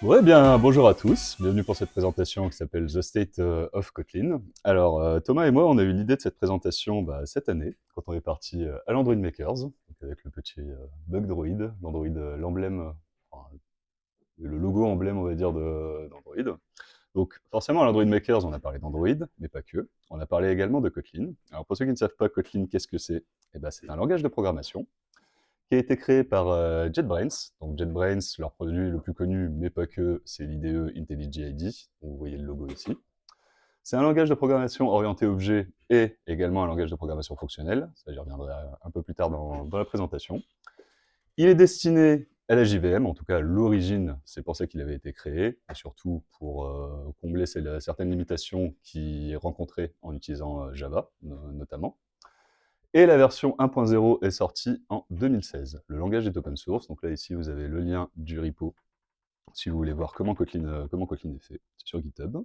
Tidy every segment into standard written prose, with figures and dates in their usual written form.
Ouais, bien, bonjour à tous. Bienvenue pour cette présentation qui s'appelle The State of Kotlin. Alors, Thomas et moi, on a eu l'idée de cette présentation cette année, quand on est parti à l'Android Makers, donc avec le petit bug droid, l'emblème, enfin, le logo emblème, on va dire, d'Android. Donc, forcément, à l'Android Makers, on a parlé d'Android, mais pas que. On a parlé également de Kotlin. Alors, pour ceux qui ne savent pas Kotlin, qu'est-ce que c'est? Eh ben, c'est un langage de programmation qui a été créé par JetBrains. Donc JetBrains, leur produit le plus connu, mais pas que, c'est l'IDE IntelliJ IDEA. Vous voyez le logo ici. C'est un langage de programmation orienté objet et également un langage de programmation fonctionnel. Ça, j'y reviendrai un peu plus tard dans la présentation. Il est destiné à la JVM, en tout cas à l'origine, c'est pour ça qu'il avait été créé, et surtout pour combler certaines limitations qu'il rencontrait en utilisant Java, notamment. Et la version 1.0 est sortie en 2016. Le langage est open source, donc là ici vous avez le lien du repo si vous voulez voir comment Kotlin est fait, c'est sur GitHub.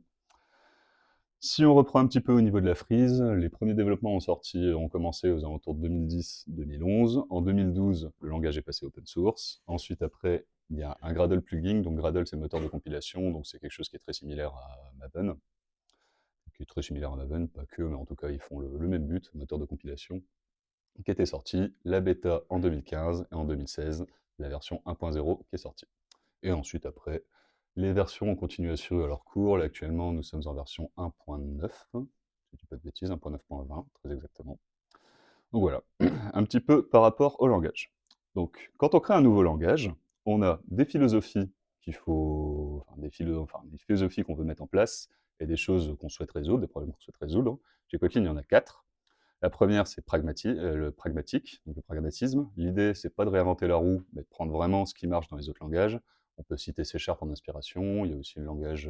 Si on reprend un petit peu au niveau de la frise, les premiers développements ont commencé aux alentours de 2010-2011. En 2012, le langage est passé open source. Ensuite, après, il y a un Gradle plugin. Donc Gradle, c'est le moteur de compilation, donc c'est quelque chose qui est très similaire à Maven. Pas que, mais en tout cas, ils font le même but, moteur de compilation, qui était sorti, la bêta en 2015 et en 2016, la version 1.0 qui est sortie. Et ensuite, après, les versions ont continué à suivre leur cours. Là, actuellement, nous sommes en version 1.9, si je dis pas de bêtises, 1.9.20, très exactement. Donc voilà, un petit peu par rapport au langage. Donc, quand on crée un nouveau langage, on a des philosophies des philosophies qu'on veut mettre en place et des choses qu'on souhaite résoudre, des problèmes qu'on souhaite résoudre. Chez Kotlin, il y en a 4. La première, c'est le pragmatique, donc le pragmatisme. L'idée, c'est pas de réinventer la roue, mais de prendre vraiment ce qui marche dans les autres langages. On peut citer C# en inspiration. Il y a aussi le langage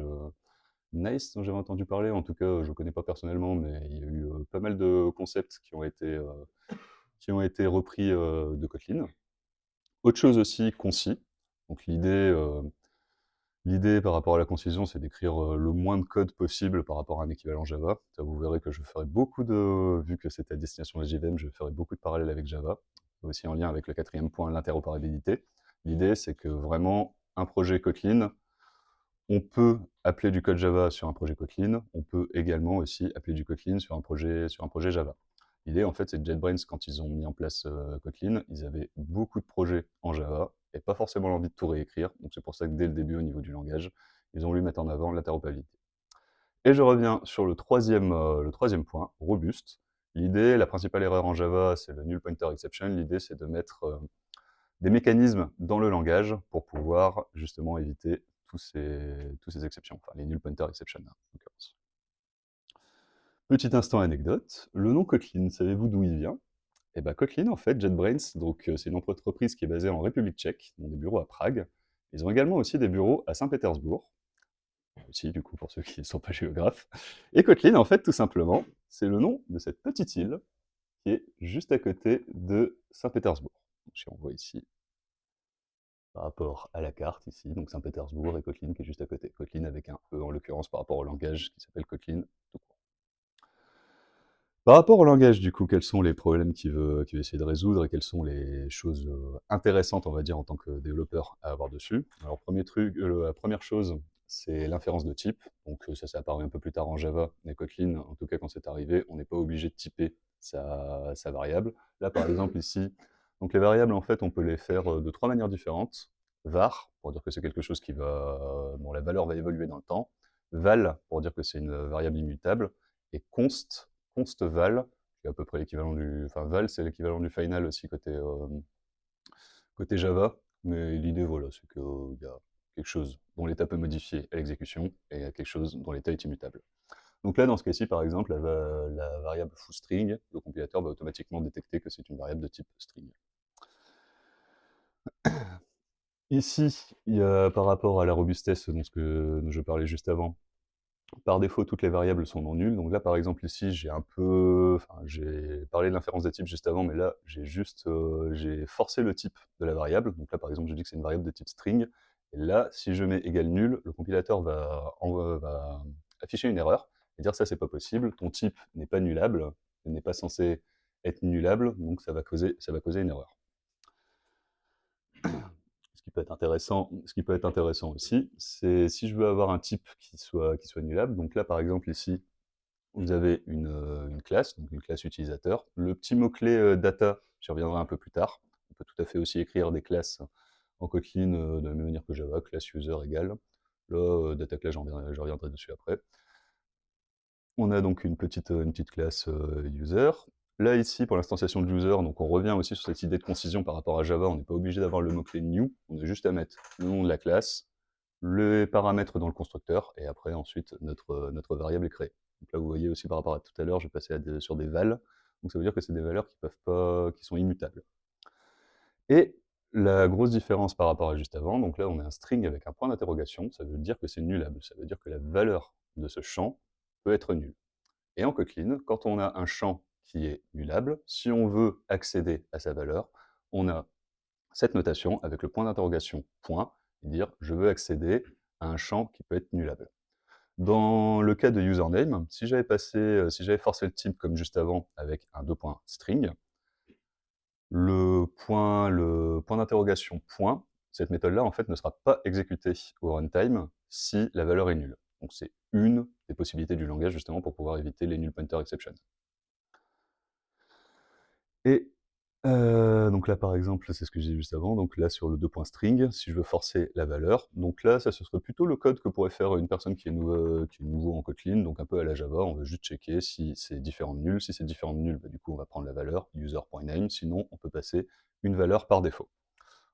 Nice dont j'avais entendu parler. En tout cas, je ne connais pas personnellement, mais il y a eu pas mal de concepts qui ont été repris de Kotlin. Autre chose aussi, concis. Donc l'idée par rapport à la concision, c'est d'écrire le moins de code possible par rapport à un équivalent Java. Ça, vous verrez que vu que c'était à destination de la JVM, je ferai beaucoup de parallèles avec Java. Aussi en lien avec le quatrième point, l'interopérabilité. L'idée, c'est que vraiment, un projet Kotlin, on peut appeler du code Java sur un projet Kotlin, on peut également aussi appeler du Kotlin sur un projet Java. L'idée, en fait, c'est que JetBrains, quand ils ont mis en place Kotlin, ils avaient beaucoup de projets en Java et pas forcément l'envie de tout réécrire. Donc c'est pour ça que dès le début, au niveau du langage, ils ont voulu mettre en avant l'interopérabilité. Et je reviens sur le troisième point, robuste. L'idée, la principale erreur en Java, c'est le null pointer exception. L'idée, c'est de mettre des mécanismes dans le langage pour pouvoir justement éviter tous ces exceptions, enfin les null pointer exception en l'occurrence. Petit instant anecdote, le nom Kotlin, savez-vous d'où il vient? Eh bien Kotlin, en fait, JetBrains, donc c'est une entreprise qui est basée en République tchèque, ils ont des bureaux à Prague. Ils ont également aussi des bureaux à Saint-Pétersbourg, aussi du coup pour ceux qui ne sont pas géographes. Et Kotlin, en fait, tout simplement, c'est le nom de cette petite île qui est juste à côté de Saint-Pétersbourg. Si on voit ici par rapport à la carte ici, donc Saint-Pétersbourg et Kotlin qui est juste à côté. Kotlin avec un E en l'occurrence par rapport au langage qui s'appelle Kotlin tout court. Par rapport au langage, du coup, quels sont les problèmes qu'il veut essayer de résoudre et quelles sont les choses intéressantes, on va dire, en tant que développeur à avoir dessus? Alors, la première chose, c'est l'inférence de type. Donc, ça apparu un peu plus tard en Java, mais Kotlin, en tout cas, quand c'est arrivé, on n'est pas obligé de typer sa variable. Là, par exemple, ici, donc les variables, en fait, on peut les faire de trois manières différentes. Var, pour dire que c'est quelque chose dont la valeur va évoluer dans le temps. Val, pour dire que c'est une variable immutable. Et const val, qui est à peu près l'équivalent enfin val, c'est l'équivalent du final aussi côté Java, mais l'idée, voilà, c'est qu'il y a quelque chose dont l'état peut modifier à l'exécution, et il y a quelque chose dont l'état est immutable. Donc là, dans ce cas-ci, par exemple, la variable fooString, le compilateur va automatiquement détecter que c'est une variable de type string. Ici, il y a, par rapport à la robustesse dont je parlais juste avant, par défaut, toutes les variables sont non nulles. Donc là, par exemple, ici, j'ai parlé de l'inférence des types juste avant, mais là, j'ai forcé le type de la variable. Donc là, par exemple, je dis que c'est une variable de type string. Et là, si je mets égal nul, le compilateur va afficher une erreur et dire ça, c'est pas possible. Ton type n'est pas nullable, il n'est pas censé être nullable, donc ça va causer une erreur. qui peut être intéressant aussi, c'est si je veux avoir un type qui soit nullable. Donc là, par exemple, ici, vous avez une classe, donc une classe utilisateur. Le petit mot-clé data, j'y reviendrai un peu plus tard. On peut tout à fait aussi écrire des classes en Kotlin de la même manière que Java, class user égale. Là, data class, je reviendrai dessus après. On a donc une petite classe user. Là, ici, pour l'instanciation de user, donc on revient aussi sur cette idée de concision par rapport à Java. On n'est pas obligé d'avoir le mot-clé new. On a juste à mettre le nom de la classe, les paramètres dans le constructeur, et après, ensuite, notre variable est créée. Donc là, vous voyez aussi par rapport à tout à l'heure, j'ai passé sur des val. Donc ça veut dire que c'est des valeurs qui sont immutables. Et la grosse différence par rapport à juste avant, donc là, on a un string avec un point d'interrogation. Ça veut dire que c'est nullable. Ça veut dire que la valeur de ce champ peut être nulle. Et en Kotlin, quand on a un champ qui est nullable, si on veut accéder à sa valeur, on a cette notation avec le point d'interrogation point, et dire je veux accéder à un champ qui peut être nullable. Dans le cas de username, si j'avais forcé le type comme juste avant avec un string, le point d'interrogation point, cette méthode-là en fait ne sera pas exécutée au runtime si la valeur est nulle. Donc c'est une des possibilités du langage justement pour pouvoir éviter les null pointer exceptions. Et donc là, par exemple, c'est ce que j'ai dit juste avant, donc là, sur le string, si je veux forcer la valeur, donc là, ça, ce serait plutôt le code que pourrait faire une personne qui est nouveau en Kotlin, donc un peu à la Java, on veut juste checker si c'est différent de nul. Si c'est différent de nul, bah, du coup, on va prendre la valeur user.name, sinon, on peut passer une valeur par défaut.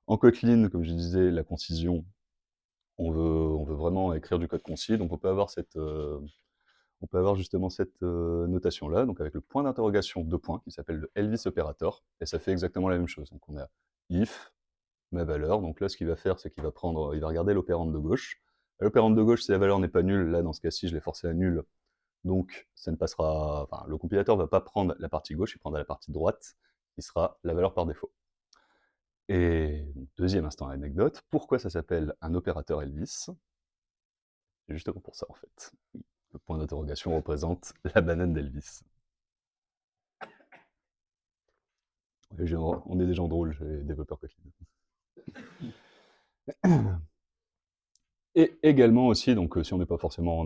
En Kotlin, comme je disais, la concision, on veut vraiment écrire du code concis, donc on peut avoir justement cette notation-là, donc avec le point d'interrogation deux points, qui s'appelle le Elvis operator, et ça fait exactement la même chose. Donc on a if, ma valeur, donc là ce qu'il va faire, c'est qu'il va regarder l'opérande de gauche. L'opérande de gauche, si la valeur n'est pas nulle, là dans ce cas-ci, je l'ai forcé à nul, donc ça ne passera, enfin, le compilateur ne va pas prendre la partie gauche, il prendra la partie droite, qui sera la valeur par défaut. Et donc, deuxième instant anecdote, pourquoi ça s'appelle un opérateur Elvis? C'est justement pour ça en fait. Le point d'interrogation représente la banane d'Elvis. On est des gens drôles, les développeurs Kotlin. Et également aussi, donc si on n'a pas forcément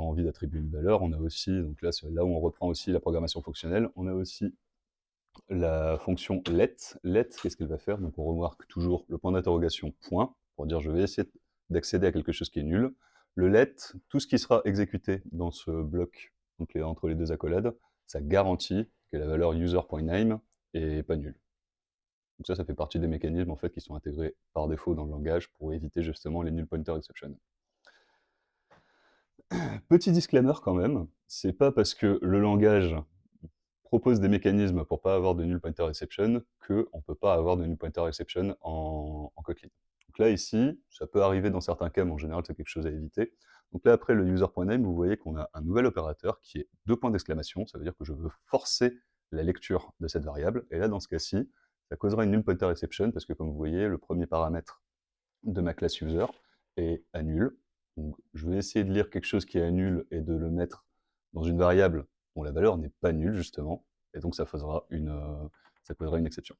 envie d'attribuer une valeur, on a aussi, donc là c'est là où on reprend aussi la programmation fonctionnelle, on a aussi la fonction let. Let, qu'est-ce qu'elle va faire? Donc on remarque toujours le point d'interrogation point, pour dire je vais essayer d'accéder à quelque chose qui est nul. Le let, tout ce qui sera exécuté dans ce bloc, donc entre les deux accolades, ça garantit que la valeur user.name est pas nulle. Donc ça fait partie des mécanismes en fait, qui sont intégrés par défaut dans le langage pour éviter justement les null pointer exceptions. Petit disclaimer quand même, c'est pas parce que le langage propose des mécanismes pour pas avoir de null pointer exception qu'on peut pas avoir de null pointer exception en Kotlin. Donc là ici, ça peut arriver dans certains cas, mais en général c'est quelque chose à éviter. Donc là après le user.name, vous voyez qu'on a un nouvel opérateur qui est deux points d'exclamation, ça veut dire que je veux forcer la lecture de cette variable, et là dans ce cas-ci, ça causera une null pointer exception, parce que comme vous voyez, le premier paramètre de ma classe user est à nul. Donc je vais essayer de lire quelque chose qui est à nul et de le mettre dans une variable dont la valeur n'est pas nulle, justement, et donc ça causera une exception.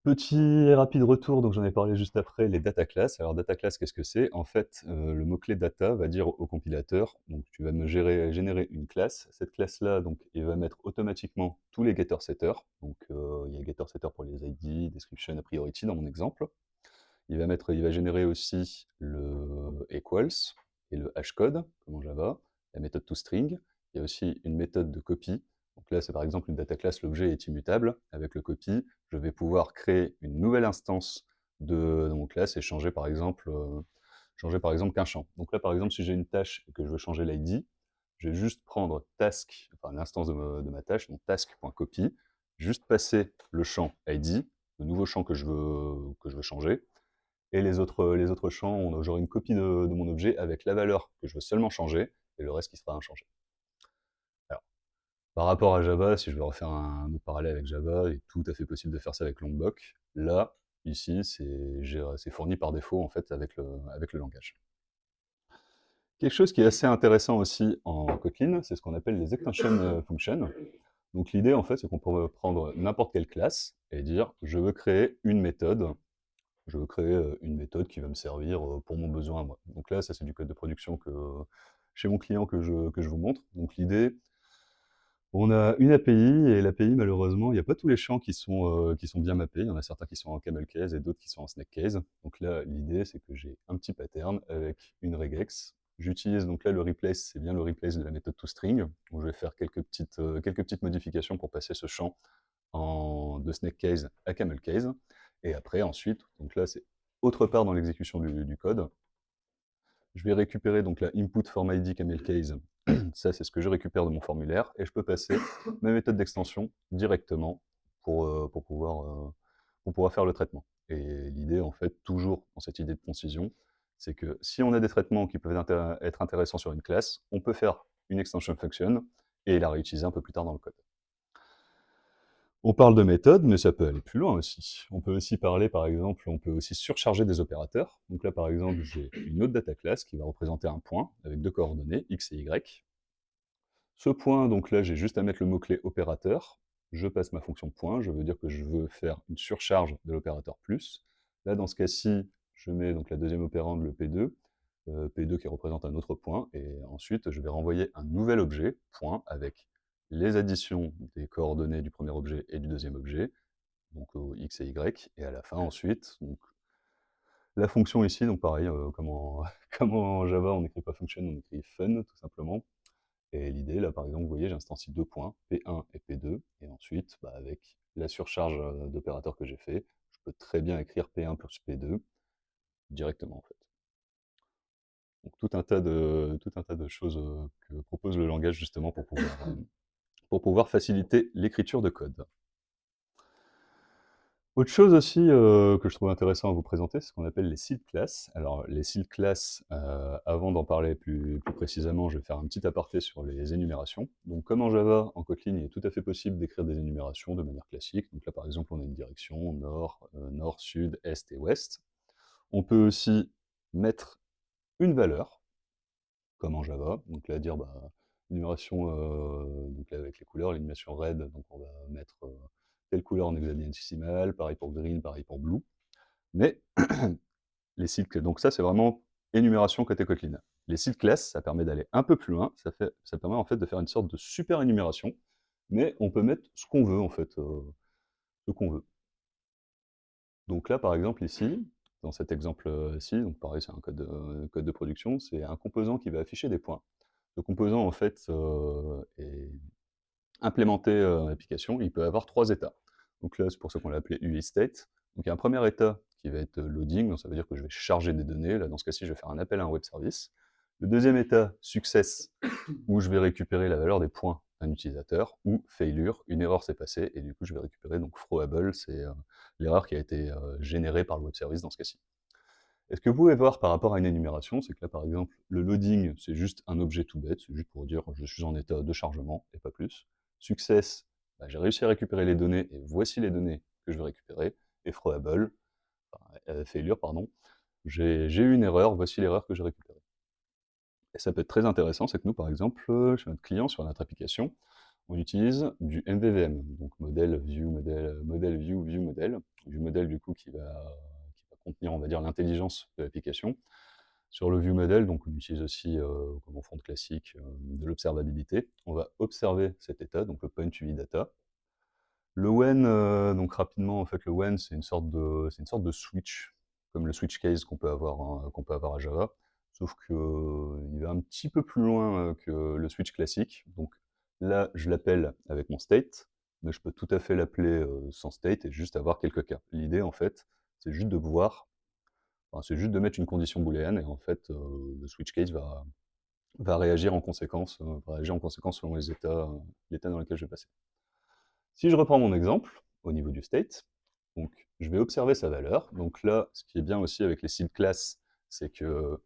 Petit rapide retour, donc j'en ai parlé juste après, les data classes. Alors data class, qu'est-ce que c'est? En fait, le mot-clé data va dire au compilateur, donc tu vas me générer une classe. Cette classe-là, donc, il va mettre automatiquement tous les getter-setters. Donc il y a getter-setter pour les ID, description, a priority dans mon exemple. Il va générer aussi le equals et le hashcode, comme en Java, la méthode toString. Il y a aussi une méthode de copy. Donc là, c'est par exemple une data class, l'objet est immutable. Avec le copy, je vais pouvoir créer une nouvelle instance de mon classe et changer par exemple qu'un champ. Donc là, par exemple, si j'ai une tâche et que je veux changer l'ID, je vais juste prendre task, enfin l'instance de ma tâche, donc task.copy, juste passer le champ ID, le nouveau champ que je veux changer, et les autres champs, j'aurai une copie de mon objet avec la valeur que je veux seulement changer, et le reste qui sera inchangé. Alors, par rapport à Java, si je veux refaire un autre parallèle avec Java, il est tout à fait possible de faire ça avec Lombok. Là, ici, c'est fourni par défaut en fait avec le langage. Quelque chose qui est assez intéressant aussi en Kotlin, c'est ce qu'on appelle les extension functions. Donc l'idée en fait, c'est qu'on peut prendre n'importe quelle classe et dire: «Je veux créer une méthode, une méthode qui va me servir, pour mon besoin à moi». Donc là, ça c'est du code de production chez mon client que je vous montre. Donc l'idée, on a une API et l'API malheureusement, il n'y a pas tous les champs qui sont bien mappés. Il y en a certains qui sont en camel case et d'autres qui sont en snake case. Donc là, l'idée, c'est que j'ai un petit pattern avec une regex. J'utilise donc là le replace, c'est bien le replace de la méthode toString, où je vais faire quelques petites modifications pour passer ce champ de snake case à camel case. Et après, ensuite, donc là, c'est autre part dans l'exécution du code. Je vais récupérer donc la input form id camel case. Ça, c'est ce que je récupère de mon formulaire. Et je peux passer ma méthode d'extension directement pour pouvoir faire le traitement. Et l'idée, en fait, toujours dans cette idée de concision, c'est que si on a des traitements qui peuvent être intéressants sur une classe, on peut faire une extension function et la réutiliser un peu plus tard dans le code. On parle de méthode, mais ça peut aller plus loin aussi. On peut aussi parler, par exemple, on peut aussi surcharger des opérateurs. Donc là, par exemple, j'ai une autre data class qui va représenter un point avec deux coordonnées, x et y. Ce point, donc là, j'ai juste à mettre le mot-clé opérateur. Je passe ma fonction point, je veux dire que je veux faire une surcharge de l'opérateur plus. Là, dans ce cas-ci, je mets donc la deuxième opérande, le P2, P2 qui représente un autre point, et ensuite, je vais renvoyer un nouvel objet, point, avec les additions des coordonnées du premier objet et du deuxième objet, donc x et y, et à la fin, ensuite, donc, la fonction ici, donc pareil, comme en Java, on n'écrit pas function, on écrit fun, tout simplement. Et l'idée, là, par exemple, vous voyez, j'instancie deux points, P1 et P2, et ensuite, avec la surcharge d'opérateurs que j'ai fait, je peux très bien écrire P1 plus P2 directement, en fait. Donc tout un tas de choses que propose le langage, justement, pour pouvoir faciliter l'écriture de code. Autre chose aussi que je trouve intéressant à vous présenter, c'est ce qu'on appelle les seed classes. Alors les seed classes, avant d'en parler plus précisément, je vais faire un petit aparté sur les énumérations. Donc comme en Java, en Kotlin, il est tout à fait possible d'écrire des énumérations de manière classique. Donc là par exemple, on a une direction nord, sud, est et ouest. On peut aussi mettre une valeur, comme en Java. Donc là dire, l'énumération, donc là avec les couleurs, l'énumération red, donc on va mettre telle couleur en hexadécimal, pareil pour green, pareil pour blue. Mais les cycles, donc ça c'est vraiment énumération côté Kotlin. Les seed classes, ça permet d'aller un peu plus loin, ça permet en fait de faire une sorte de super énumération, mais on peut mettre ce qu'on veut en fait, ce qu'on veut. Donc là par exemple ici, dans cet exemple-ci, donc pareil c'est un code de production, c'est un composant qui va afficher des points. Le composant en fait est implémenté dans l'application, il peut avoir trois états. Donc là c'est pour ça qu'on l'a appelé UIState. Donc il y a un premier état qui va être loading, donc ça veut dire que je vais charger des données. Là, dans ce cas-ci, je vais faire un appel à un web service. Le deuxième état, success, où je vais récupérer la valeur des points d'un utilisateur, ou failure, une erreur s'est passée, et du coup, je vais récupérer donc throwable, c'est l'erreur qui a été générée par le web service dans ce cas-ci. Et ce que vous pouvez voir par rapport à une énumération, c'est que là, par exemple, le loading, c'est juste un objet tout bête, c'est juste pour dire je suis en état de chargement, et pas plus. Success, j'ai réussi à récupérer les données, et voici les données que je vais récupérer. Et throwable, failure, pardon, j'ai eu une erreur, voici l'erreur que j'ai récupérée. Et ça peut être très intéressant, c'est que nous, par exemple, chez notre client, sur notre application, on utilise du MVVM, donc modèle, view, modèle, view, view, modèle. View modèle, du coup, qui va contenir, on va dire, l'intelligence de l'application. Sur le view model, donc on utilise aussi, comme en front classique, de l'observabilité. On va observer cet état, donc le point to data. Le when, donc rapidement, en fait, le when, c'est une sorte de switch, comme le switch case qu'on peut avoir à Java, sauf que il va un petit peu plus loin que le switch classique. Donc là, je l'appelle avec mon state, mais je peux tout à fait l'appeler sans state et juste avoir quelques cas. L'idée, en fait, c'est juste de pouvoir, enfin, c'est juste de mettre une condition booléenne et en fait, le switch case va réagir en conséquence, selon l'état dans lequel je vais passer. Si je reprends mon exemple, au niveau du state, donc je vais observer sa valeur. Donc là, ce qui est bien aussi avec les seed classes, c'est que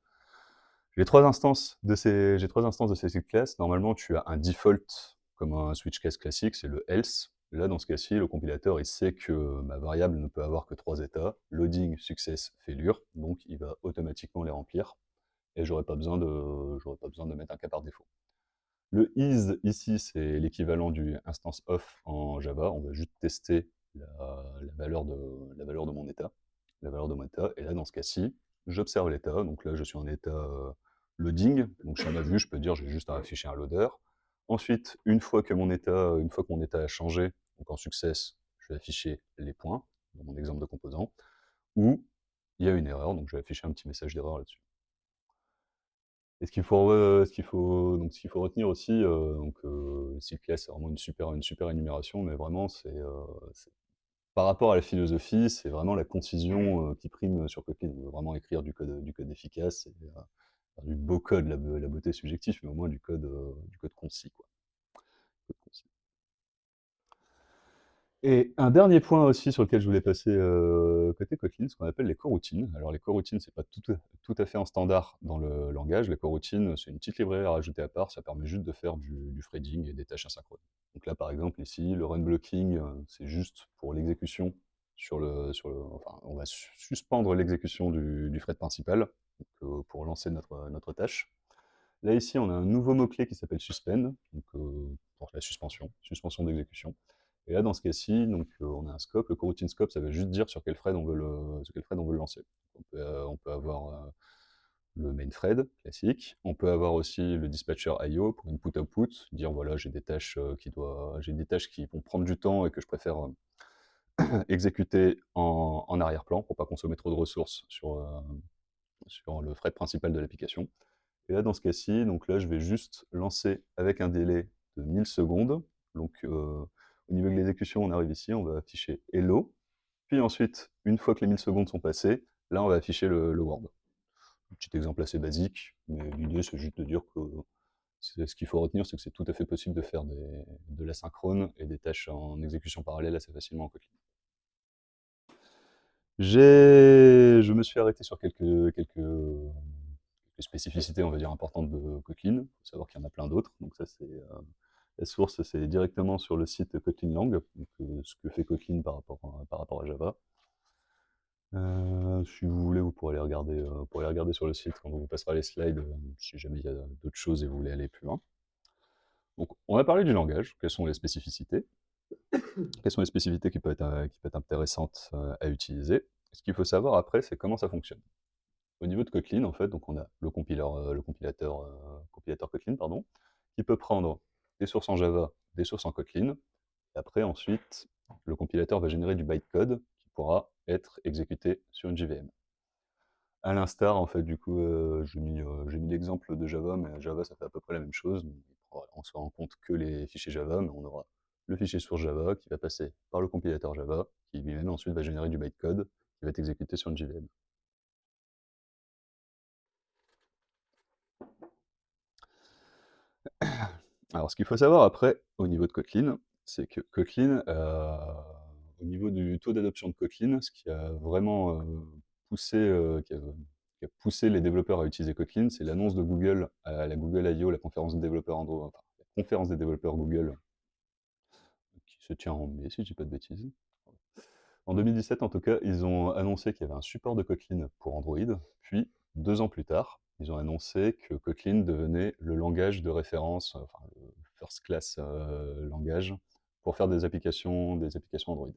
j'ai trois instances de ces seed classes. Normalement, tu as un default, comme un switch case classique, c'est le else. Là, dans ce cas-ci, le compilateur, il sait que ma variable ne peut avoir que trois états, loading, success, failure, donc il va automatiquement les remplir, et j'aurais pas besoin de mettre un cas par défaut. Le is, ici, c'est l'équivalent du instance off en Java. On va juste tester la valeur de mon état. La valeur de mon état. Et là, dans ce cas-ci, j'observe l'état. Donc là, je suis en état loading. Donc sur ma vue, je peux dire j'ai juste à afficher un loader. Ensuite, une fois que mon état a changé, donc en success, je vais afficher les points dans mon exemple de composant. Ou il y a une erreur, donc je vais afficher un petit message d'erreur là-dessus. Et ce qu'il faut retenir aussi, Cycles, c'est vraiment une super énumération, mais vraiment, par rapport à la philosophie, c'est vraiment la concision qui prime sur Kotlin. On veut vraiment écrire du code efficace, et, faire du beau code, la beauté est subjective, mais au moins du code concis, quoi. Code concis. Et un dernier point aussi sur lequel je voulais passer côté Kotlin, ce qu'on appelle les coroutines. Alors les coroutines, c'est pas tout à fait en standard dans le langage. Les coroutines, c'est une petite librairie à rajouter à part, ça permet juste de faire du threading et des tâches asynchrones. Donc là, par exemple, ici, le run blocking, c'est juste pour l'exécution enfin, on va suspendre l'exécution du thread principal, donc, pour lancer notre tâche. Là, ici, on a un nouveau mot-clé qui s'appelle suspend, donc, pour la suspension d'exécution. Et là, dans ce cas-ci, donc, on a un scope. Le coroutine scope, ça veut juste dire sur quel thread sur quel thread on veut le lancer. On peut avoir le main thread classique. On peut avoir aussi le dispatcher IO pour input-output, dire voilà, j'ai des tâches qui vont prendre du temps et que je préfère exécuter en arrière-plan pour pas consommer trop de ressources sur le thread principal de l'application. Et là, dans ce cas-ci, donc là, je vais juste lancer avec un délai de 1000 secondes. Donc, au niveau de l'exécution, on arrive ici, on va afficher hello. Puis ensuite, une fois que les 1000 secondes sont passées, là, on va afficher le word. Un petit exemple assez basique, mais l'idée, c'est juste de dire que ce qu'il faut retenir, c'est que c'est tout à fait possible de faire de l'asynchrone et des tâches en exécution parallèle assez facilement en Kotlin. Je me suis arrêté sur quelques spécificités, on va dire, importantes de Kotlin. Il faut savoir qu'il y en a plein d'autres. Donc ça, la source, c'est directement sur le site Kotlin Lang, donc, ce que fait Kotlin par rapport à Java. Si vous voulez, vous pourrez les regarder sur le site quand on vous passera les slides, si jamais il y a d'autres choses et vous voulez aller plus loin. Donc, on a parlé du langage, quelles sont les spécificités. Quelles sont les spécificités qui peuvent être intéressantes à utiliser. Ce qu'il faut savoir après, c'est comment ça fonctionne. Au niveau de Kotlin, en fait, donc on a le compilateur Kotlin, pardon, qui peut prendre des sources en Java, des sources en Kotlin. Et après, ensuite, le compilateur va générer du bytecode qui pourra être exécuté sur une JVM. À l'instar, en fait, du coup, j'ai mis l'exemple de Java, mais Java, ça fait à peu près la même chose. On se rend compte que les fichiers Java, mais on aura le fichier source Java qui va passer par le compilateur Java, qui lui-même ensuite va générer du bytecode qui va être exécuté sur une JVM. Alors, ce qu'il faut savoir après, au niveau de Kotlin, c'est que Kotlin, au niveau du taux d'adoption de Kotlin, ce qui a vraiment qui a poussé les développeurs à utiliser Kotlin, c'est l'annonce de Google à la Google I/O, la conférence des développeurs Android, enfin, la conférence des développeurs Google, qui se tient en mai, si je dis pas de bêtises. En 2017, en tout cas, ils ont annoncé qu'il y avait un support de Kotlin pour Android, puis 2 ans plus tard, ils ont annoncé que Kotlin devenait le langage de référence, enfin le first class langage, pour faire des applications Android.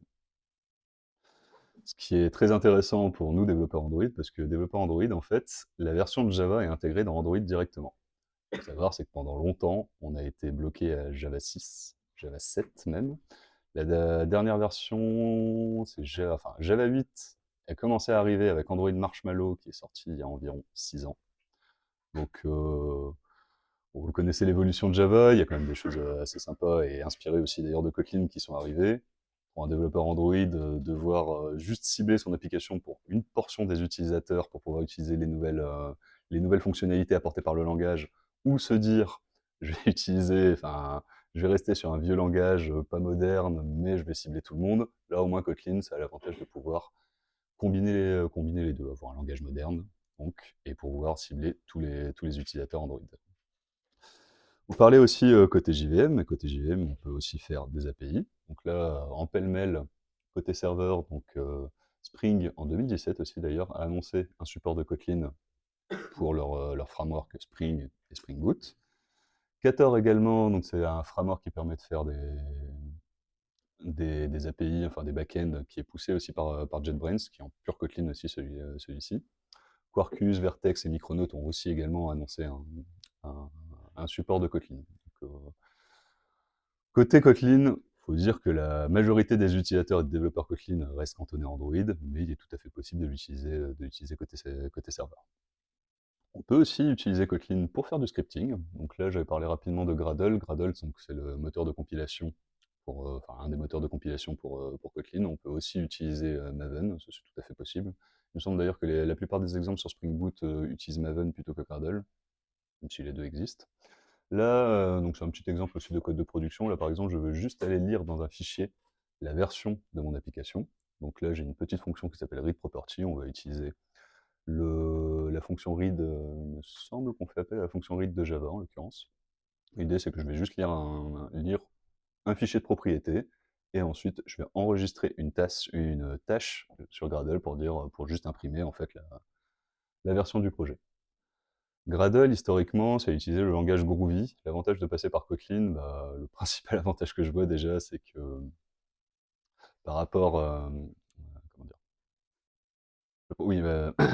Ce qui est très intéressant pour nous, développeurs Android, parce que développeurs Android, en fait, la version de Java est intégrée dans Android directement. Ce qu'il faut savoir, c'est que pendant longtemps, on a été bloqué à Java 6, Java 7 même. La dernière version, c'est Java 8 a commencé à arriver avec Android Marshmallow qui est sorti il y a environ 6 ans. Donc, vous connaissez l'évolution de Java, il y a quand même des choses assez sympas et inspirées aussi d'ailleurs de Kotlin qui sont arrivées. Pour un développeur Android, devoir juste cibler son application pour une portion des utilisateurs pour pouvoir utiliser les nouvelles fonctionnalités apportées par le langage, ou se dire je vais je vais rester sur un vieux langage pas moderne, mais je vais cibler tout le monde. Là, au moins, Kotlin, ça a l'avantage de pouvoir combiner les deux, avoir un langage moderne, donc, et pouvoir cibler tous les utilisateurs Android. Vous parlez aussi côté JVM, et côté JVM, on peut aussi faire des API. Donc là, en pêle-mêle, côté serveur, donc Spring, en 2017 aussi d'ailleurs, a annoncé un support de Kotlin pour leur framework Spring et Spring Boot. Ktor également, donc c'est un framework qui permet de faire des API, enfin des back-ends qui est poussé aussi par JetBrains, qui est en pure Kotlin aussi celui-ci. Quarkus, Vertex et Micronaut ont aussi également annoncé un support de Kotlin. Donc, côté Kotlin, il faut dire que la majorité des utilisateurs et des développeurs Kotlin restent cantonnés à Android, mais il est tout à fait possible de l'utiliser côté serveur. On peut aussi utiliser Kotlin pour faire du scripting. Donc là, j'avais parlé rapidement de Gradle. Gradle, c'est le moteur de compilation, enfin un des moteurs de compilation pour Kotlin. On peut aussi utiliser Maven, ça c'est tout à fait possible. Il me semble d'ailleurs que la plupart des exemples sur Spring Boot utilisent Maven plutôt que Gradle, même si les deux existent. Là, donc c'est un petit exemple aussi de code de production. Là, par exemple, je veux juste aller lire dans un fichier la version de mon application. Donc là, j'ai une petite fonction qui s'appelle readProperty. On va utiliser la fonction read, il me semble qu'on fait appel à la fonction read de Java en l'occurrence. L'idée, c'est que je vais juste lire un fichier de propriété, et ensuite je vais enregistrer une tâche sur Gradle pour juste imprimer en fait la version du projet. Gradle, historiquement, ça a utilisé le langage Groovy. L'avantage de passer par Kotlin, le principal avantage que je vois déjà, c'est que par rapport, comment dire, oui,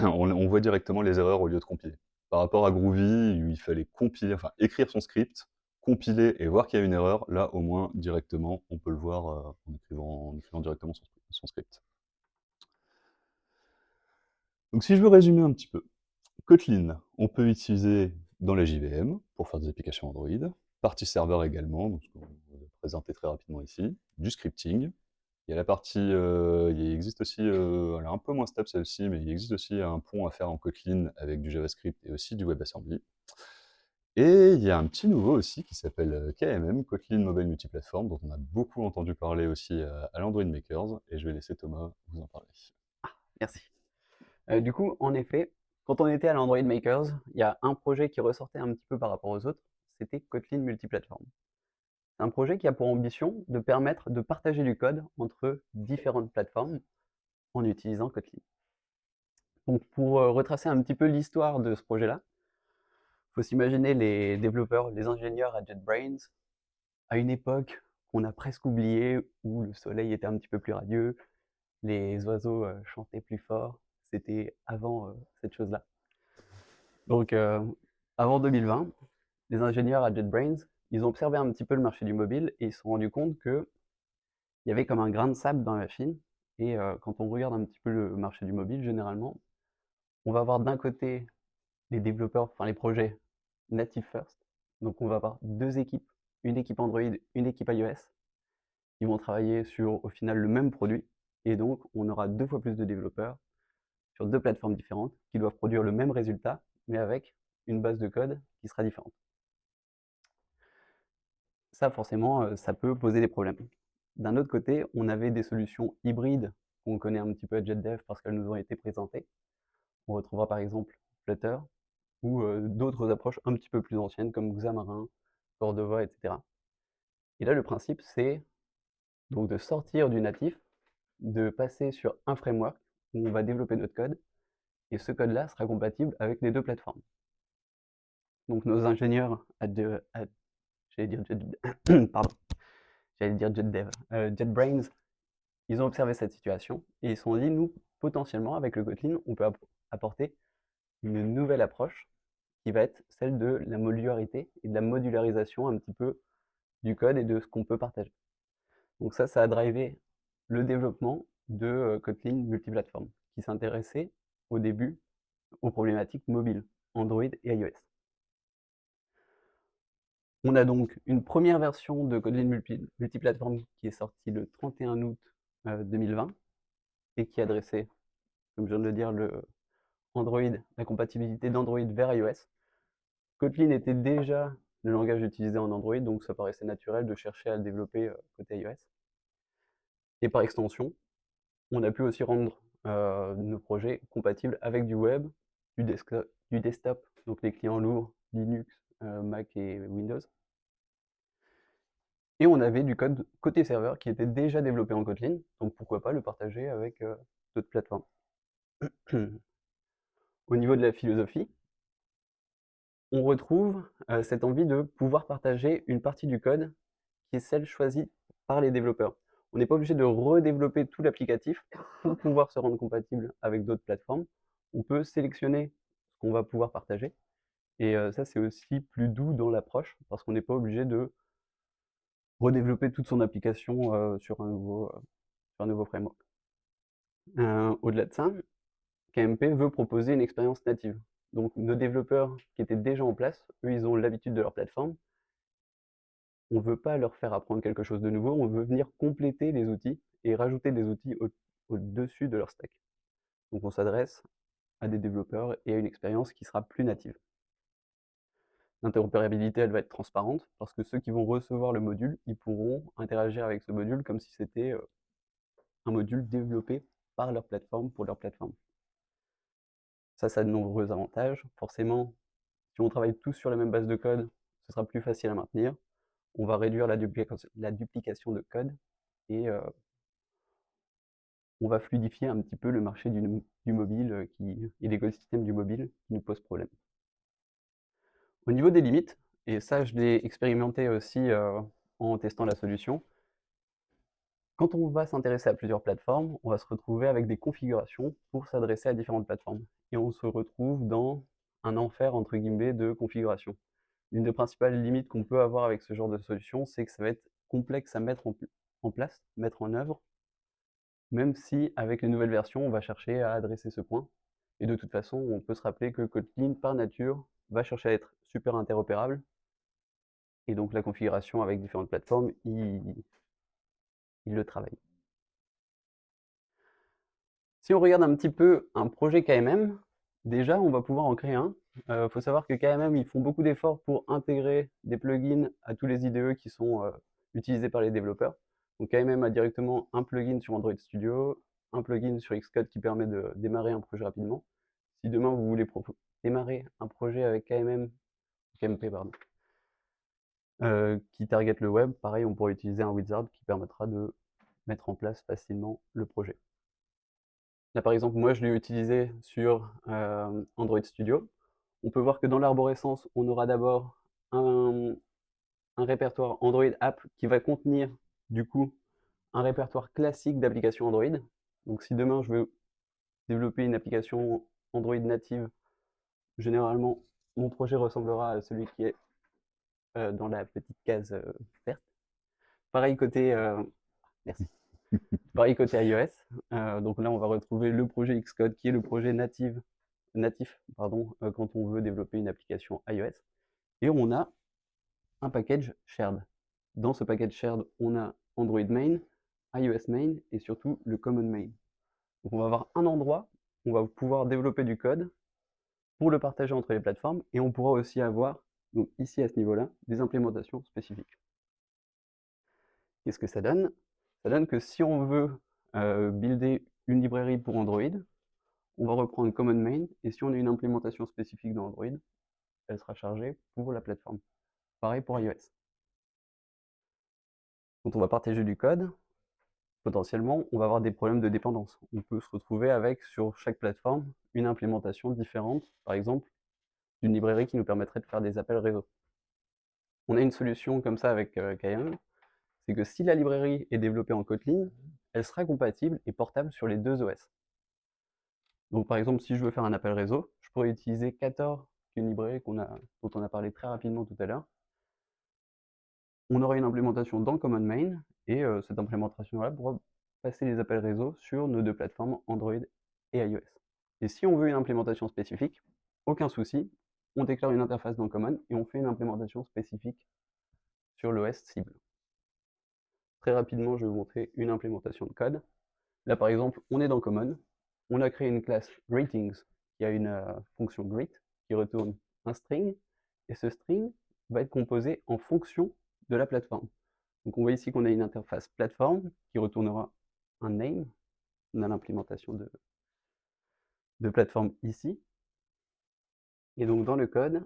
on voit directement les erreurs au lieu de compiler. Par rapport à Groovy, où il fallait compiler, enfin écrire son script, compiler et voir qu'il y a une erreur, là au moins directement, on peut le voir en écrivant directement son script. Donc si je veux résumer un petit peu, Kotlin, on peut l'utiliser dans la JVM pour faire des applications Android, partie serveur également, donc ce qu'on va présenter très rapidement ici, du scripting. Il y a la partie, il existe aussi, elle est un peu moins stable celle-ci, mais il existe aussi un pont à faire en Kotlin avec du JavaScript et aussi du WebAssembly. Et il y a un petit nouveau aussi qui s'appelle KMM, Kotlin Mobile Multiplatform, dont on a beaucoup entendu parler aussi à l'Android Makers, et je vais laisser Thomas vous en parler. Merci. Du coup, en effet, quand on était à l'Android Makers, il y a un projet qui ressortait un petit peu par rapport aux autres, c'était Kotlin Multiplatform. C'est un projet qui a pour ambition de permettre de partager du code entre différentes plateformes en utilisant Kotlin. Donc pour retracer un petit peu l'histoire de ce projet-là, il faut s'imaginer les développeurs, les ingénieurs à JetBrains, à une époque qu'on a presque oubliée, où le soleil était un petit peu plus radieux, les oiseaux chantaient plus fort. C'était avant cette chose-là. Donc, avant 2020, les ingénieurs à JetBrains, ils ont observé un petit peu le marché du mobile et ils se sont rendus compte qu'il y avait comme un grain de sable dans la machine. Et quand on regarde un petit peu le marché du mobile, généralement, on va avoir d'un côté les développeurs, enfin les projets native first. Donc, on va avoir deux équipes, une équipe Android, une équipe iOS, qui vont travailler sur au final le même produit. Et donc, on aura deux fois plus de développeurs sur deux plateformes différentes qui doivent produire le même résultat, mais avec une base de code qui sera différente. Ça, forcément, ça peut poser des problèmes. D'un autre côté, on avait des solutions hybrides qu'on connaît un petit peu à JetDev parce qu'elles nous ont été présentées. On retrouvera par exemple Flutter ou d'autres approches un petit peu plus anciennes comme Xamarin, Cordova, etc. Et là, le principe, c'est donc de sortir du natif, de passer sur un framework où on va développer notre code, et ce code-là sera compatible avec les deux plateformes. Donc nos ingénieurs j'allais dire pardon, j'allais dire JetDev, JetBrains, ils ont observé cette situation et ils se sont dit, nous, potentiellement, avec le Kotlin, on peut apporter une nouvelle approche qui va être celle de la modularité et de la modularisation un petit peu du code et de ce qu'on peut partager. Donc ça a drivé le développement de Kotlin multiplateforme, qui s'intéressait au début aux problématiques mobiles, Android et iOS. On a donc une première version de Kotlin multiplateforme qui est sortie le 31 août 2020 et qui adressait, comme je viens de le dire, la compatibilité d'Android vers iOS. Kotlin était déjà le langage utilisé en Android, donc ça paraissait naturel de chercher à le développer côté iOS. Et par extension, on a pu aussi rendre nos projets compatibles avec du web, du desktop, donc les clients lourds, Linux, Mac et Windows. Et on avait du code côté serveur qui était déjà développé en Kotlin, donc pourquoi pas le partager avec d'autres plateformes. Au niveau de la philosophie, on retrouve cette envie de pouvoir partager une partie du code qui est celle choisie par les développeurs. On n'est pas obligé de redévelopper tout l'applicatif pour pouvoir se rendre compatible avec d'autres plateformes. On peut sélectionner ce qu'on va pouvoir partager et ça, c'est aussi plus doux dans l'approche parce qu'on n'est pas obligé de redévelopper toute son application, sur un nouveau framework. Au-delà de ça, KMP veut proposer une expérience native. Donc nos développeurs qui étaient déjà en place, eux, ils ont l'habitude de leur plateforme. On ne veut pas leur faire apprendre quelque chose de nouveau, on veut venir compléter les outils et rajouter des outils au-dessus de leur stack. Donc on s'adresse à des développeurs et à une expérience qui sera plus native. L'interopérabilité, elle va être transparente parce que ceux qui vont recevoir le module, ils pourront interagir avec ce module comme si c'était un module développé par leur plateforme pour leur plateforme. Ça a de nombreux avantages. Forcément, si on travaille tous sur la même base de code, ce sera plus facile à maintenir. On va réduire la duplication de code et on va fluidifier un petit peu le marché du mobile et l'écosystème du mobile qui nous pose problème. Au niveau des limites, et ça je l'ai expérimenté aussi en testant la solution, quand on va s'intéresser à plusieurs plateformes, on va se retrouver avec des configurations pour s'adresser à différentes plateformes. Et on se retrouve dans un enfer entre guillemets de configuration. L'une des principales limites qu'on peut avoir avec ce genre de solution, c'est que ça va être complexe à mettre en place, mettre en œuvre, même si avec les nouvelles versions, on va chercher à adresser ce point. Et de toute façon, on peut se rappeler que Kotlin, par nature, va chercher à être super interopérable. Et donc la configuration avec différentes plateformes, il le travaille. Si on regarde un petit peu un projet KMM, déjà, on va pouvoir en créer un. Il faut savoir que KMM, ils font beaucoup d'efforts pour intégrer des plugins à tous les IDE qui sont utilisés par les développeurs. Donc KMM a directement un plugin sur Android Studio, un plugin sur Xcode qui permet de démarrer un projet rapidement. Si demain vous voulez démarrer un projet avec KMP, pardon, qui target le web, pareil, on pourrait utiliser un wizard qui permettra de mettre en place facilement le projet. Là, par exemple, moi, je l'ai utilisé sur Android Studio. On peut voir que dans l'arborescence, on aura d'abord un répertoire Android App qui va contenir, du coup, un répertoire classique d'applications Android. Donc, si demain, je veux développer une application Android native, généralement, mon projet ressemblera à celui qui est dans la petite case verte. Pareil côté, merci. Pareil côté iOS. Donc là, on va retrouver le projet Xcode qui est le projet natif quand on veut développer une application iOS. Et on a un package shared. Dans ce package shared, on a Android main, iOS main et surtout le common main. Donc on va avoir un endroit où on va pouvoir développer du code pour le partager entre les plateformes et on pourra aussi avoir, donc ici à ce niveau-là, des implémentations spécifiques. Qu'est-ce que ça donne? Ça donne que si on veut builder une librairie pour Android, on va reprendre common main et si on a une implémentation spécifique dans Android, elle sera chargée pour la plateforme. Pareil pour iOS. Quand on va partager du code, potentiellement, on va avoir des problèmes de dépendance. On peut se retrouver avec, sur chaque plateforme, une implémentation différente, par exemple, d'une librairie qui nous permettrait de faire des appels réseau. On a une solution comme ça avec KM, c'est que si la librairie est développée en Kotlin, elle sera compatible et portable sur les deux OS. Donc par exemple, si je veux faire un appel réseau, je pourrais utiliser Kator, qui est une librairie dont on a parlé très rapidement tout à l'heure. On aura une implémentation dans Common Main, et cette implémentation-là pourra passer les appels réseau sur nos deux plateformes Android et iOS. Et si on veut une implémentation spécifique, aucun souci, on déclare une interface dans Common et on fait une implémentation spécifique sur l'OS cible. Très rapidement, je vais vous montrer une implémentation de code. Là, par exemple, on est dans Common, on a créé une classe Greetings qui a une fonction greet qui retourne un string, et ce string va être composé en fonction de la plateforme. Donc on voit ici qu'on a une interface plateforme qui retournera un name. On a l'implémentation de plateforme ici. Et donc dans le code,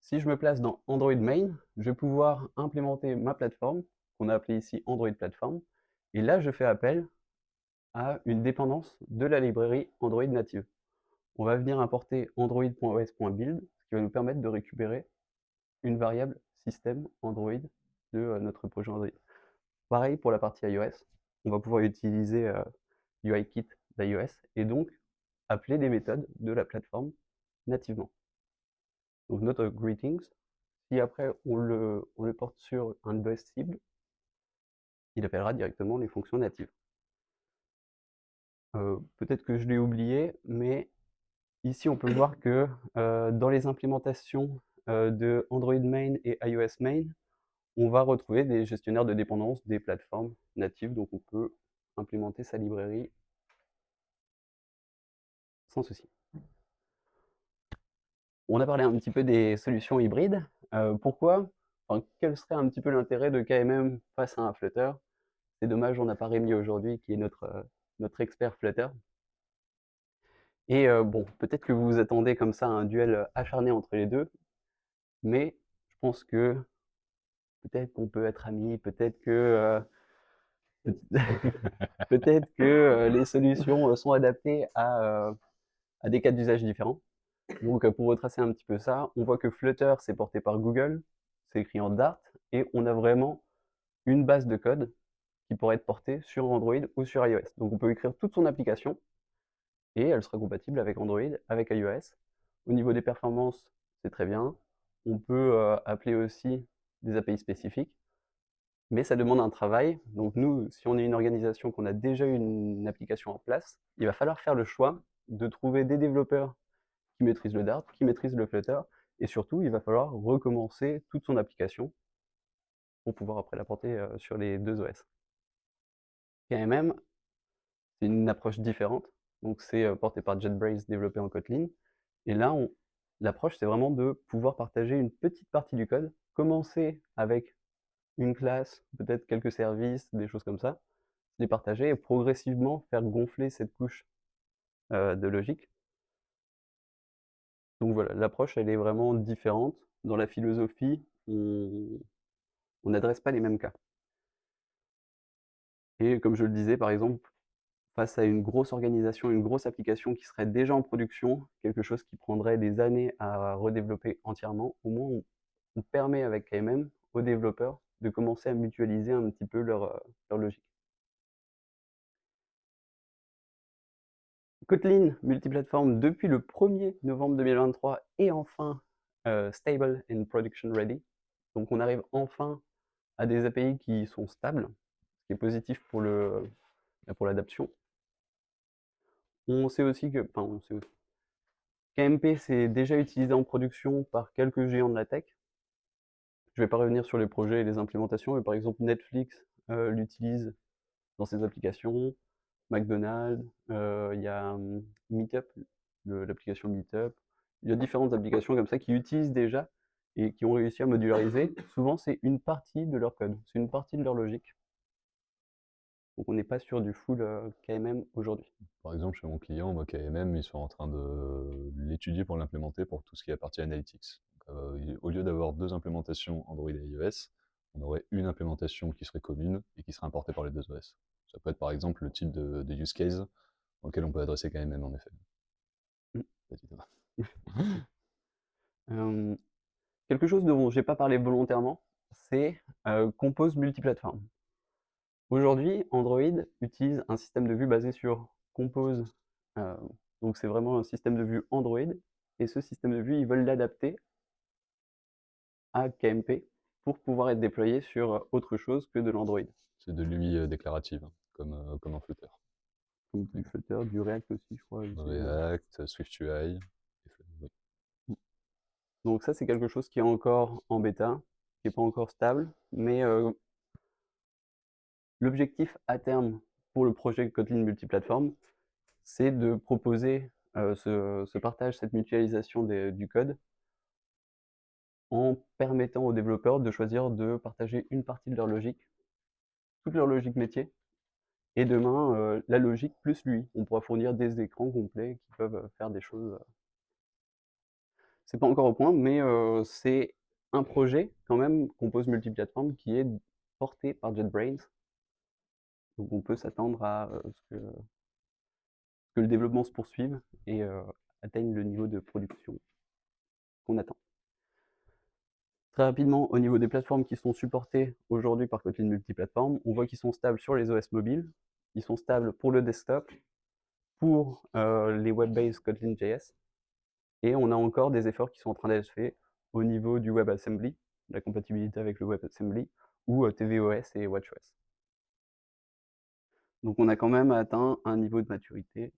si je me place dans Android main, je vais pouvoir implémenter ma plateforme, qu'on a appelée ici Android Platform. Et là, je fais appel à une dépendance de la librairie Android native. On va venir importer android.os.build, ce qui va nous permettre de récupérer une variable système Android de notre projet Android. Pareil pour la partie iOS, on va pouvoir utiliser UIKit d'iOS et donc appeler des méthodes de la plateforme nativement. Donc notre greetings, si après on le porte sur un OS cible, il appellera directement les fonctions natives. Peut-être que je l'ai oublié, mais ici on peut voir que dans les implémentations de Android Main et iOS Main, on va retrouver des gestionnaires de dépendance des plateformes natives, donc on peut implémenter sa librairie sans souci. On a parlé un petit peu des solutions hybrides. Pourquoi? Enfin, quel serait un petit peu l'intérêt de KMM face à un Flutter? C'est dommage, on n'a pas Rémi aujourd'hui qui est notre expert Flutter. Et bon, peut-être que vous vous attendez comme ça à un duel acharné entre les deux, mais je pense que peut-être qu'on peut être amis, peut-être que peut-être que les solutions sont adaptées à des cas d'usage différents. Donc pour retracer un petit peu ça, on voit que Flutter c'est porté par Google, c'est écrit en Dart, et on a vraiment une base de code qui pourrait être portée sur Android ou sur iOS. Donc on peut écrire toute son application et elle sera compatible avec Android, avec iOS. Au niveau des performances, c'est très bien. On peut appeler aussi des API spécifiques, mais ça demande un travail. Donc nous, si on est une organisation qu'on a déjà une application en place, il va falloir faire le choix de trouver des développeurs qui maîtrisent le Dart, qui maîtrisent le Flutter, et surtout, il va falloir recommencer toute son application pour pouvoir après la porter sur les deux OS. KMM, c'est une approche différente. Donc c'est porté par JetBrains, développé en Kotlin. Et là, l'approche, c'est vraiment de pouvoir partager une petite partie du code, commencer avec une classe, peut-être quelques services, des choses comme ça, les partager et progressivement faire gonfler cette couche de logique. Donc voilà, l'approche, elle est vraiment différente. Dans la philosophie, on n'adresse pas les mêmes cas. Et comme je le disais, par exemple, face à une grosse organisation, une grosse application qui serait déjà en production, quelque chose qui prendrait des années à redévelopper entièrement, au moins on permet avec KMM aux développeurs de commencer à mutualiser un petit peu leur logique. Kotlin multiplateforme depuis le 1er novembre 2023 et enfin stable and production ready. Donc on arrive enfin à des API qui sont stables, ce qui est positif pour l'adaptation. On sait aussi que, enfin, on sait aussi, KMP c'est déjà utilisé en production par quelques géants de la tech. Je ne vais pas revenir sur les projets et les implémentations, mais par exemple Netflix l'utilise dans ses applications, McDonald's, il y a Meetup, l'application Meetup. Il y a différentes applications comme ça qui utilisent déjà et qui ont réussi à modulariser. Souvent, c'est une partie de leur code, c'est une partie de leur logique. Donc on n'est pas sur du full KMM aujourd'hui. Par exemple, chez mon client, moi, KMM, ils sont en train de l'étudier pour l'implémenter pour tout ce qui est la partie analytics. Donc, au lieu d'avoir deux implémentations Android et iOS, on aurait une implémentation qui serait commune et qui serait importée par les deux OS. Ça peut être par exemple le type de use case dans lequel on peut adresser KMM en effet. Mm. Vas-y, Thomas. Quelque chose dont j'ai pas parlé volontairement, c'est Compose multiplateforme. Aujourd'hui, Android utilise un système de vue basé sur Compose. euh, donc c'est vraiment un système de vue Android. Et ce système de vue, ils veulent l'adapter à KMP pour pouvoir être déployé sur autre chose que de l'Android. C'est de l'UI déclarative, hein, comme en Flutter. Donc du Flutter, du React aussi, je crois. React, SwiftUI, oui. Donc ça, c'est quelque chose qui est encore en bêta, qui n'est pas encore stable, mais l'objectif à terme pour le projet Kotlin multiplateforme, c'est de proposer ce partage, cette mutualisation du code en permettant aux développeurs de choisir de partager une partie de leur logique, toute leur logique métier, et demain, la logique plus lui. On pourra fournir des écrans complets qui peuvent faire des choses. C'est pas encore au point, mais c'est un projet quand même, Compose multiplateforme, qui est porté par JetBrains. Donc on peut s'attendre à ce que le développement se poursuive et atteigne le niveau de production qu'on attend. Très rapidement, au niveau des plateformes qui sont supportées aujourd'hui par Kotlin multiplateforme, on voit qu'ils sont stables sur les OS mobiles, ils sont stables pour le desktop, pour les web-based Kotlin.js, et on a encore des efforts qui sont en train d'être faits au niveau du WebAssembly, la compatibilité avec le WebAssembly, ou tvOS et watchOS. Donc on a quand même atteint un niveau de maturité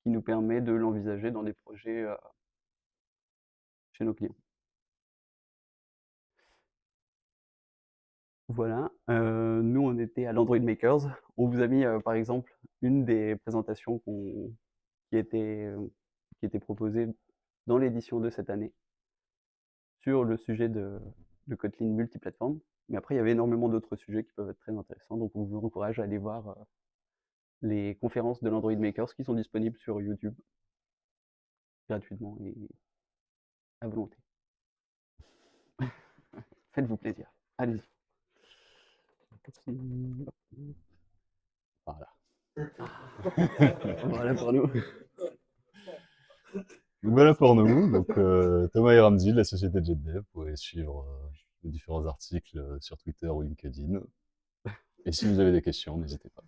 qui nous permet de l'envisager dans des projets chez nos clients. Voilà, nous on était à l'Android Makers. On vous a mis par exemple une des présentations qui était, qui était proposée dans l'édition de cette année sur le sujet de Kotlin multiplateforme. Mais après, il y avait énormément d'autres sujets qui peuvent être très intéressants. Donc on vous encourage à aller voir les conférences de l'Android Makers qui sont disponibles sur YouTube gratuitement et à volonté. Faites-vous plaisir. Allez-y. Voilà. Voilà pour nous. Donc voilà pour nous. Donc, Thomas et Ramzi de la société JetDev. Vous pouvez suivre les différents articles sur Twitter ou LinkedIn. Et si vous avez des questions, n'hésitez pas.